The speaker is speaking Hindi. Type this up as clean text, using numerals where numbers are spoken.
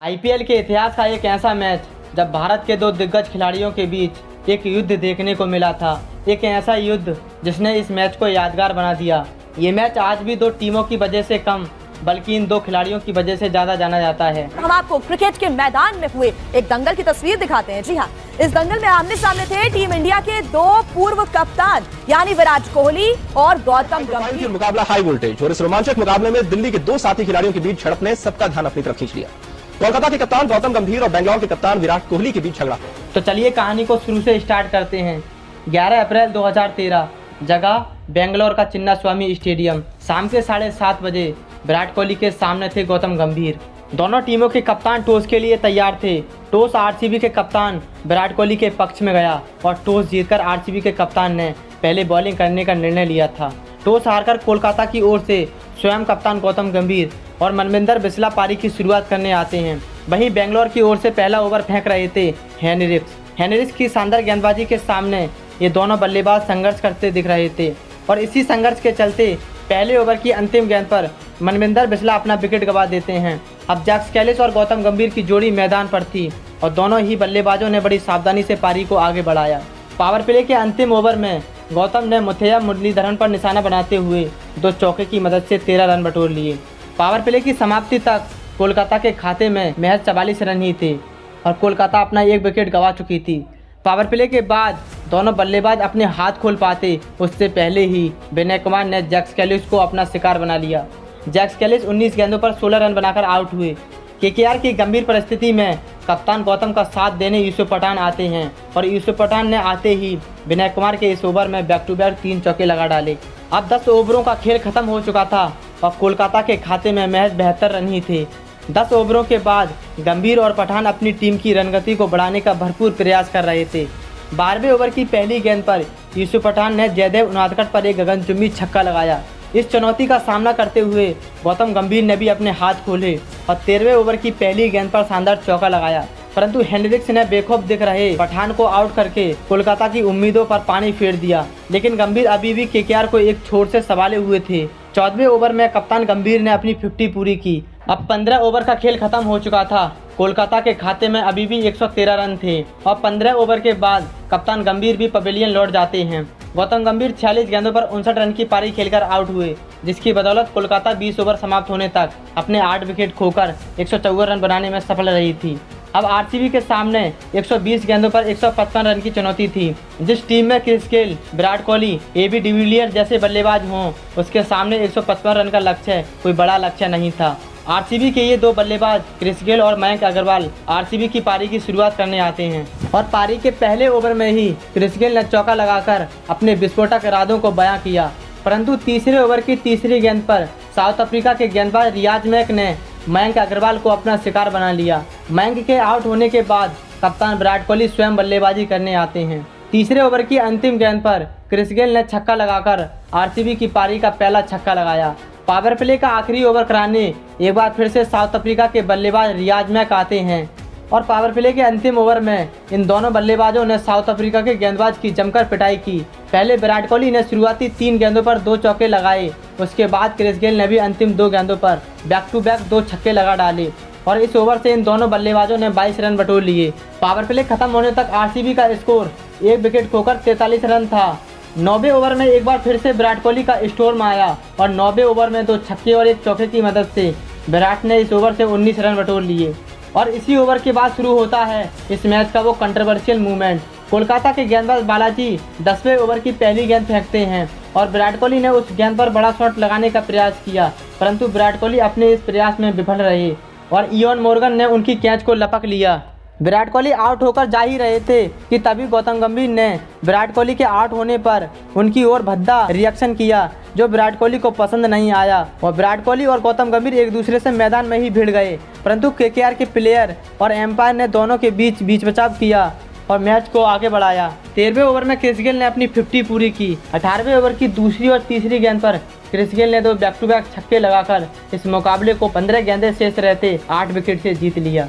आईपीएल के इतिहास का एक ऐसा मैच जब भारत के दो दिग्गज खिलाड़ियों के बीच एक युद्ध देखने को मिला था। एक ऐसा युद्ध जिसने इस मैच को यादगार बना दिया। ये मैच आज भी दो टीमों की वजह से कम बल्कि इन दो खिलाड़ियों की वजह से ज्यादा जाना जाता है। हम आपको क्रिकेट के मैदान में हुए एक दंगल की तस्वीर दिखाते हैं। जी हाँ, इस दंगल में आमने सामने थे टीम इंडिया के दो पूर्व कप्तान यानी विराट कोहली और गौतम गंभीर। मुकाबला हाई वोल्टेज और इस रोमांचक मुकाबले में दिल्ली के दो साथी खिलाड़ियों के बीच झड़प ने सबका ध्यान अपनी तरफ खींच लिया। कोलकाता के कप्तान गौतम गंभीर और बेंगलौर के कप्तान विराट कोहली के बीच झगड़ा। तो चलिए कहानी को शुरू से स्टार्ट करते हैं। 11 अप्रैल 2013, जगह बेंगलोर का चिन्नास्वामी स्टेडियम। शाम के 7:30 बजे विराट कोहली के सामने थे गौतम गंभीर। दोनों टीमों के कप्तान टॉस के लिए तैयार थे। टॉस आरसीबी के कप्तान विराट कोहली के पक्ष में गया और टॉस जीतकर आरसीबी के कप्तान ने पहले बॉलिंग करने का निर्णय लिया था। टॉस हारकर कोलकाता की ओर से स्वयं कप्तान गौतम गंभीर और मनविंदर बिस्ला पारी की शुरुआत करने आते हैं। वहीं बेंगलोर की ओर से पहला ओवर फेंक रहे थे हेनरिक्स की शानदार गेंदबाजी के सामने ये दोनों बल्लेबाज संघर्ष करते दिख रहे थे और इसी संघर्ष के चलते पहले ओवर की अंतिम गेंद पर मनविंदर बिस्ला अपना विकेट गंवा देते हैं। अब जैक्स कैलिस और गौतम गंभीर की जोड़ी मैदान पर थी और दोनों ही बल्लेबाजों ने बड़ी सावधानी से पारी को आगे बढ़ाया। पावर प्ले के अंतिम ओवर में गौतम ने मुथैया मुरलीधरन पर निशाना बनाते हुए 2 चौके की मदद से 13 रन बटोर लिए। पावर प्ले की समाप्ति तक कोलकाता के खाते में महज 44 रन ही थे और कोलकाता अपना 1 विकेट गंवा चुकी थी। पावर प्ले के बाद दोनों बल्लेबाज अपने हाथ खोल पाते उससे पहले ही विनय कुमार ने जैक्स कैलिस को अपना शिकार बना लिया। जैक्स कैलिस 19 गेंदों पर 16 रन बनाकर आउट हुए। केकेआर की गंभीर परिस्थिति में कप्तान गौतम का साथ देने यूसुफ पठान आते हैं और यूसुफ पठान ने आते ही विनय कुमार के इस ओवर में बैक टू बैक 3 चौके लगा डाले। अब 10 ओवरों का खेल खत्म हो चुका था और कोलकाता के खाते में महज 72 रन ही थे। 10 ओवरों के बाद गंभीर और पठान अपनी टीम की रनगति को बढ़ाने का भरपूर प्रयास कर रहे थे। 12वें ओवर की पहली गेंद पर यूसुफ पठान ने जयदेव उनादकट पर एक गगनचुंबी छक्का लगाया। इस चुनौती का सामना करते हुए गौतम गंभीर ने भी अपने हाथ खोले और 13वें ओवर की पहली गेंद पर शानदार चौका लगाया, परंतु हेनरिक्स ने बेखौफ दिख रहे पठान को आउट करके कोलकाता की उम्मीदों पर पानी फेर दिया। लेकिन गंभीर अभी भी केकेआर को एक छोर से संभाले हुए थे। 14वें ओवर में कप्तान गंभीर ने अपनी 50 पूरी की। अब 15 ओवर का खेल खत्म हो चुका था। कोलकाता के खाते में अभी भी 113 रन थे और 15 ओवर के बाद कप्तान गंभीर भी पवेलियन लौट जाते हैं। गौतम गंभीर 46 गेंदों पर 59 रन की पारी खेलकर आउट हुए, जिसकी बदौलत कोलकाता 20 ओवर समाप्त होने तक अपने 8 विकेट खोकर 154 रन बनाने में सफल रही थी। अब आरसीबी के सामने 120 गेंदों पर 155 रन की चुनौती थी। जिस टीम में Chris Gayle, Virat Kohli, AB de Villiers जैसे बल्लेबाज हों, उसके सामने 155 रन का लक्ष्य कोई बड़ा लक्ष्य नहीं था। आरसीबी के ये 2 बल्लेबाज क्रिस गेल और मयंक अग्रवाल आरसीबी की पारी की शुरुआत करने आते हैं और पारी के पहले ओवर में ही क्रिस गेल ने चौका लगाकर अपने विस्फोटक इरादों को बयां किया, परंतु तीसरे ओवर की तीसरी गेंद पर साउथ अफ्रीका के गेंदबाज रियाज मैक ने मयंक अग्रवाल को अपना शिकार बना लिया। मयंक के आउट होने के बाद कप्तान विराट कोहली स्वयं बल्लेबाजी करने आते हैं। तीसरे ओवर की अंतिम गेंद पर क्रिस गेल ने छक्का लगाकर आरसीबी की पारी का पहला छक्का लगाया। पावर प्ले का आखिरी ओवर कराने एक बार फिर से साउथ अफ्रीका के बल्लेबाज रियाज मैक आते हैं और पावर प्ले के अंतिम ओवर में इन दोनों बल्लेबाजों ने साउथ अफ्रीका के गेंदबाज की जमकर पिटाई की। पहले विराट कोहली ने शुरुआती 3 गेंदों पर 2 चौके लगाए, उसके बाद क्रिस गेल ने भी अंतिम 2 गेंदों पर बैक टू बैक 2 छक्के लगा डाले और इस ओवर से इन दोनों बल्लेबाजों ने 22 रन बटोर लिए। पावर प्ले खत्म होने तक आरसीबी का स्कोर 1 विकेट खोकर 43 रन था। 9वें ओवर में एक बार फिर से विराट कोहली का स्टॉर्म आया और 9वें ओवर में 2 छक्के और 1 चौके की मदद से विराट ने इस ओवर से 19 रन बटोर लिए और इसी ओवर के बाद शुरू होता है इस मैच का वो कंट्रोवर्शियल मूवमेंट। कोलकाता के गेंदबाज बालाजी 10वें ओवर की पहली गेंद फेंकते हैं और विराट कोहली ने उस गेंद पर बड़ा शॉट लगाने का प्रयास किया, परंतु विराट कोहली अपने इस प्रयास में विफल रहे और इयोन मोर्गन ने उनकी कैच को लपक लिया। विराट कोहली आउट होकर जा ही रहे थे कि तभी गौतम गंभीर ने विराट कोहली के आउट होने पर उनकी ओर भद्दा रिएक्शन किया, जो विराट कोहली को पसंद नहीं आया और विराट कोहली और गौतम गंभीर एक दूसरे से मैदान में ही भिड़ गए, परंतु केकेआर के प्लेयर और एम्पायर ने दोनों के बीच बचाव किया और मैच को आगे बढ़ाया। 13वें ओवर में क्रिस गेल ने अपनी 50 पूरी की। 18वें ओवर की दूसरी और तीसरी गेंद पर क्रिस गेल ने 2 बैक टू बैक छक्के लगाकर इस मुकाबले को 15 गेंदें शेष रहते 8 विकेट से जीत लिया।